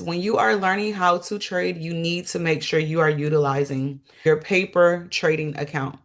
When you are learning how to trade, you need to make sure you are utilizing your paper trading account.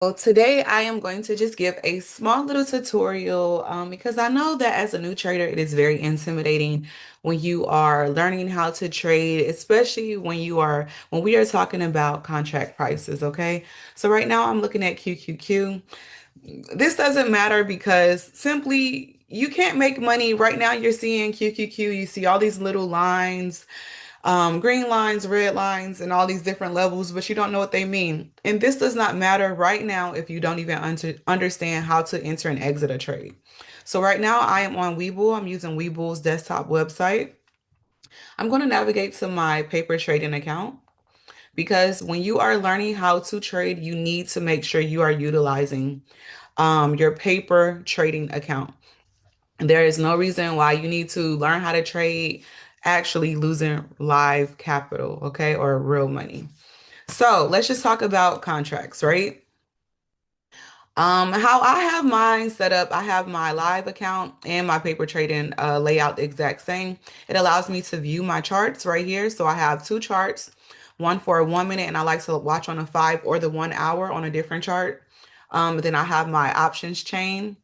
Well, today I am going to just give a small little tutorial because I know that as a new trader, it is very intimidating when you are learning how to trade, especially when we are talking about contract prices, okay? So right now I'm looking at QQQ. This doesn't matter because simply you can't make money. Right now you're seeing QQQ, you see all these little lines, green lines, red lines, and all these different levels, but you don't know what they mean. And this does not matter right now if you don't even understand how to enter and exit a trade. So right now I am on Webull. I'm using Webull's desktop website. I'm going to navigate to my paper trading account because when you are learning how to trade, you need to make sure you are utilizing your paper trading account. There is no reason why you need to learn how to trade actually losing live capital, okay, or real money. So let's just talk about contracts, right? How I have mine set up, I have my live account and my paper trading layout the exact same. It allows me to view my charts right here. So I have two charts, one for 1 minute, and I like to watch on a 5 or the 1 hour on a different chart. Then I have my options chain.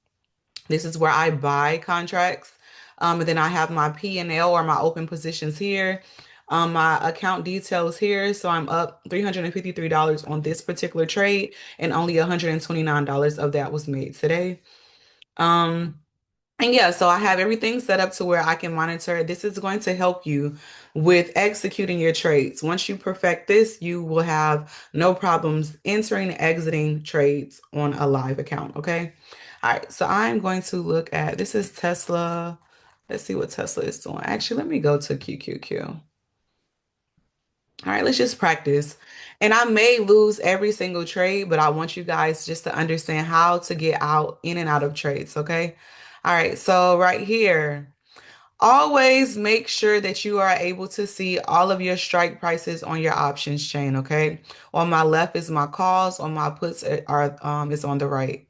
This is where I buy contracts. And then I have my P&L or my open positions here. My account details here. So I'm up $353 on this particular trade, and only $129 of that was made today. Um, and yeah, so I have everything set up to where I can monitor. This is going to help you with executing your trades. Once you perfect this, you will have no problems entering and exiting trades on a live account. Okay. All right. So I'm going to look at this is Tesla. Let's see what Tesla is doing. Actually, let me go to QQQ. All right, let's just practice. And I may lose every single trade, but I want you guys just to understand how to get out in and out of trades, okay? All right, so right here, always make sure that you are able to see all of your strike prices on your options chain, okay? On my left is my calls, on my puts are is on the right.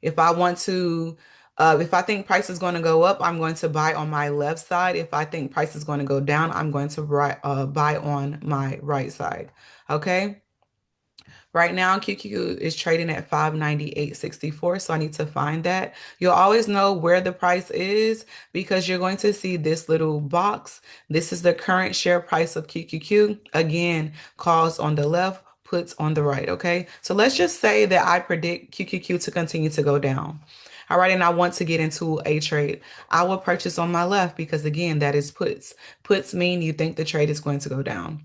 If I want to, if I think price is going to go up, I'm going to buy on my left side. If I think price is going to go down, I'm going to buy on my right side. Okay. Right now, QQ is trading at 598.64, so I need to find that. You'll always know where the price is because you're going to see this little box. This is the current share price of QQQ. Again, calls on the left, puts on the right, okay? So let's just say that I predict QQQ to continue to go down. All right, and I want to get into a trade. I will purchase on my left because again, that is puts. Puts mean you think the trade is going to go down.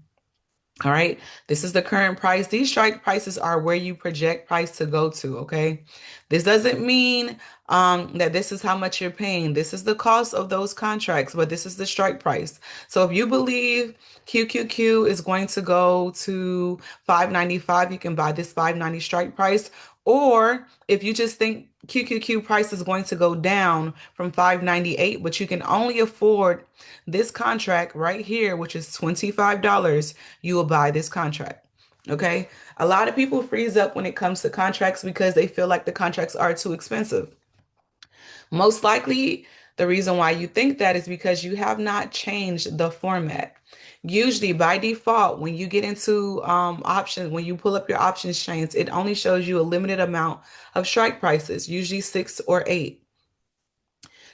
All right, this is the current price. These strike prices are where you project price to go to, okay? This doesn't mean that this is how much you're paying. This is the cost of those contracts, but this is the strike price. So if you believe QQQ is going to go to 595, you can buy this 590 strike price. Or if you just think QQQ price is going to go down from 598, but you can only afford this contract right here, which is $25, you will buy this contract. Okay. A lot of people freeze up when it comes to contracts because they feel like the contracts are too expensive. Most likely, the reason why you think that is because you have not changed the format. Usually, by default, when you get into options, when you pull up your options chains, it only shows you a limited amount of strike prices, usually 6 or 8.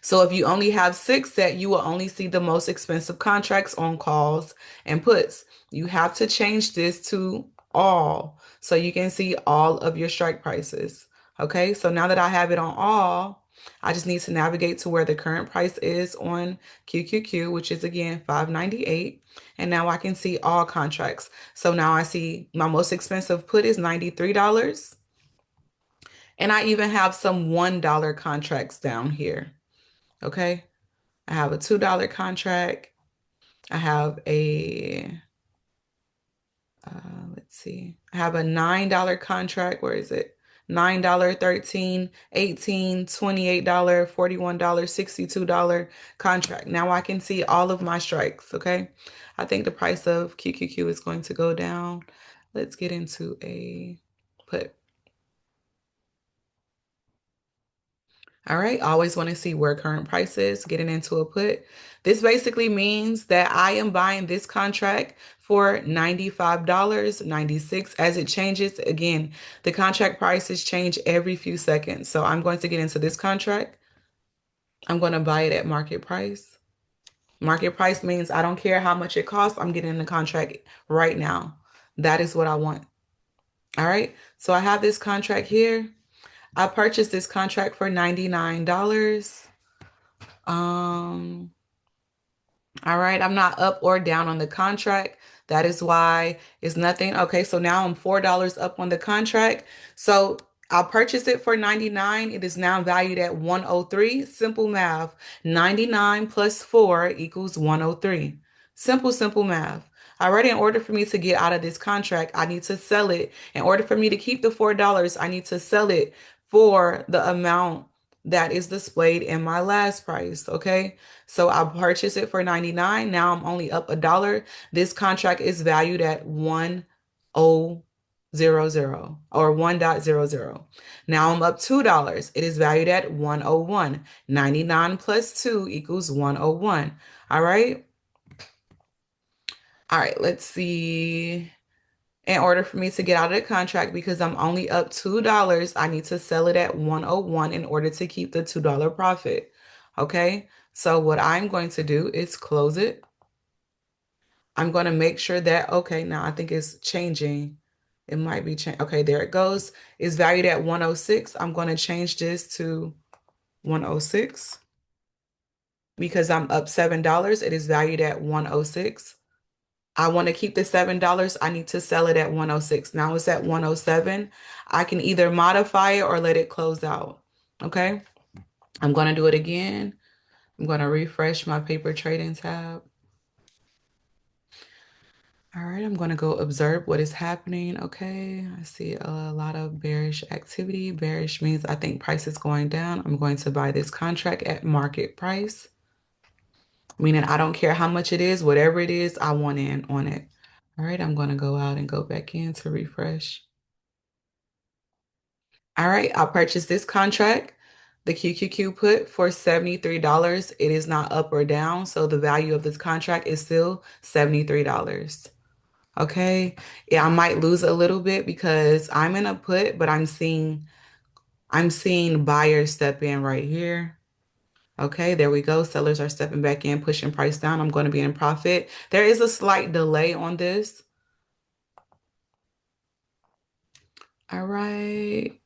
So if you only have six set, you will only see the most expensive contracts on calls and puts. You have to change this to all so you can see all of your strike prices. Okay, so now that I have it on all, I just need to navigate to where the current price is on QQQ, which is again 598. And now I can see all contracts. So now I see my most expensive put is $93. And I even have some $1 contracts down here. Okay. I have a $2 contract. I have let's see, I have a $9 contract. Where is it? $9, $13, $18, $28, $41, $62 contract. Now I can see all of my strikes, okay? I think the price of QQQ is going to go down. Let's get into a put. All right, always want to see where current price is, getting into a put. This basically means that I am buying this contract for $95.96 as it changes. Again, the contract prices change every few seconds. So I'm going to get into this contract. I'm going to buy it at market price. Market price means I don't care how much it costs. I'm getting the contract right now. That is what I want. All right, so I have this contract here. I purchased this contract for $99. Um, all right, I'm not up or down on the contract. That is why it's nothing. Okay, so now I'm $4 up on the contract. So I'll purchase it for 99. It is now valued at 103. Simple math. 99 plus 4 equals 103. Simple math. All right, in order for me to get out of this contract, I need to sell it. In order for me to keep the $4, I need to sell it for the amount that is displayed in my last price. Okay. So I purchased it for 99. Now I'm only up $1. This contract is valued at 1000 or 1.00. Now I'm up $2. It is valued at 101. 99 plus 2 equals 101. All right. All right, let's see. In order for me to get out of the contract, because I'm only up $2, I need to sell it at 101 in order to keep the $2 profit. Okay, so what I'm going to do is close it. I'm going to make sure that, okay, now I think it's changing. It might be changing. Okay, there it goes. It's valued at 106. I'm going to change this to 106 because I'm up $7. It is valued at 106. I want to keep the $7. I need to sell it at 106. Now it's at 107. I can either modify it or let it close out. Okay. I'm going to do it again. I'm going to refresh my paper trading tab. All right. I'm going to go observe what is happening. Okay. I see a lot of bearish activity. Bearish means I think price is going down. I'm going to buy this contract at market price, meaning I don't care how much it is, whatever it is, I want in on it. All right, I'm going to go out and go back in to refresh. All right, I'll purchase this contract, the QQQ put for $73. It is not up or down, so the value of this contract is still $73. Okay, yeah, I might lose a little bit because I'm in a put, but I'm seeing buyers step in right here. Okay, there we go. Sellers are stepping back in, pushing price down. I'm going to be in profit. There is a slight delay on this. All right.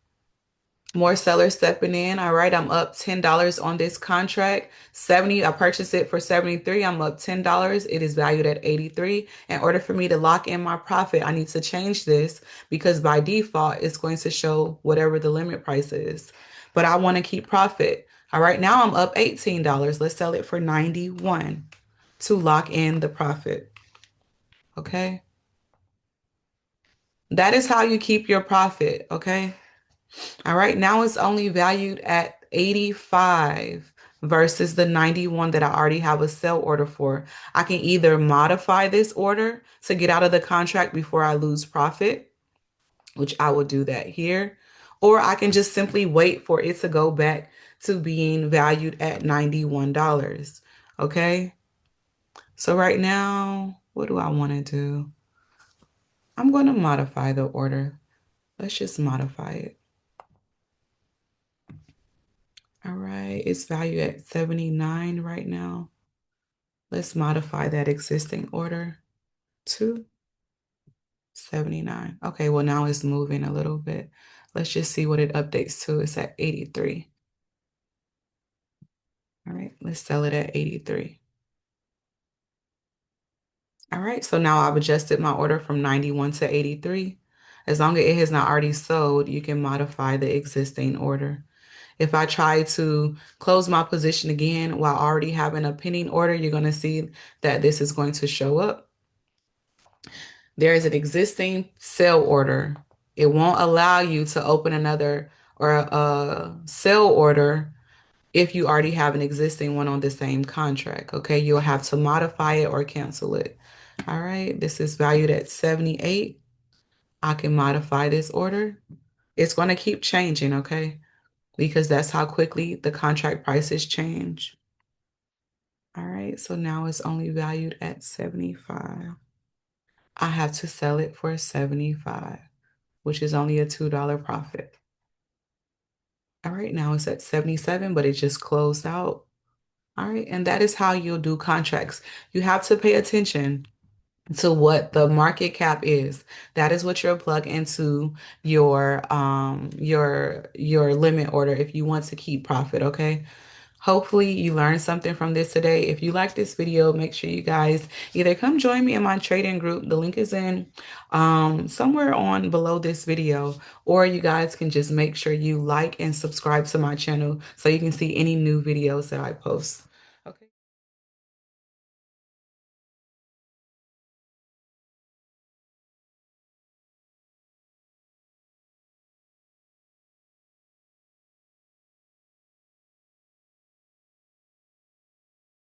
More sellers stepping in. All right, I'm up $10 on this contract. 70, I purchased it for 73. I'm up $10. It is valued at 83. In order for me to lock in my profit, I need to change this because by default, it's going to show whatever the limit price is. But I want to keep profit. All right, now I'm up $18. Let's sell it for 91 to lock in the profit. Okay. That is how you keep your profit. Okay. All right, now it's only valued at 85 versus the 91 that I already have a sell order for. I can either modify this order to get out of the contract before I lose profit, which I will do that here, or I can just simply wait for it to go back to being valued at $91. Okay, so right now, what do I want to do? I'm going to modify the order. Let's just modify it. All right, it's valued at 79 right now. Let's modify that existing order to 79. Okay, well now it's moving a little bit. Let's just see what it updates to. It's at 83. All right, let's sell it at 83. All right, so now I've adjusted my order from 91 to 83. As long as it has not already sold, you can modify the existing order. If I try to close my position again while already having a pending order, you're going to see that this is going to show up. There is an existing sell order. It won't allow you to open another or a sell order if you already have an existing one on the same contract. Okay, you'll have to modify it or cancel it. All right, this is valued at 78. I can modify this order. It's going to keep changing, okay? Because that's how quickly the contract prices change. All right, so now it's only valued at 75. I have to sell it for 75, which is only a $2 profit. All right, now it's at 77, but it just closed out. All right, and that is how you'll do contracts. You have to pay attention to what the market cap is. That is what you'll plug into your limit order if you want to keep profit, okay? Hopefully you learned something from this today. If you like this video, make sure you guys either come join me in my trading group. The link is in somewhere on below this video, or you guys can just make sure you like and subscribe to my channel so you can see any new videos that I post.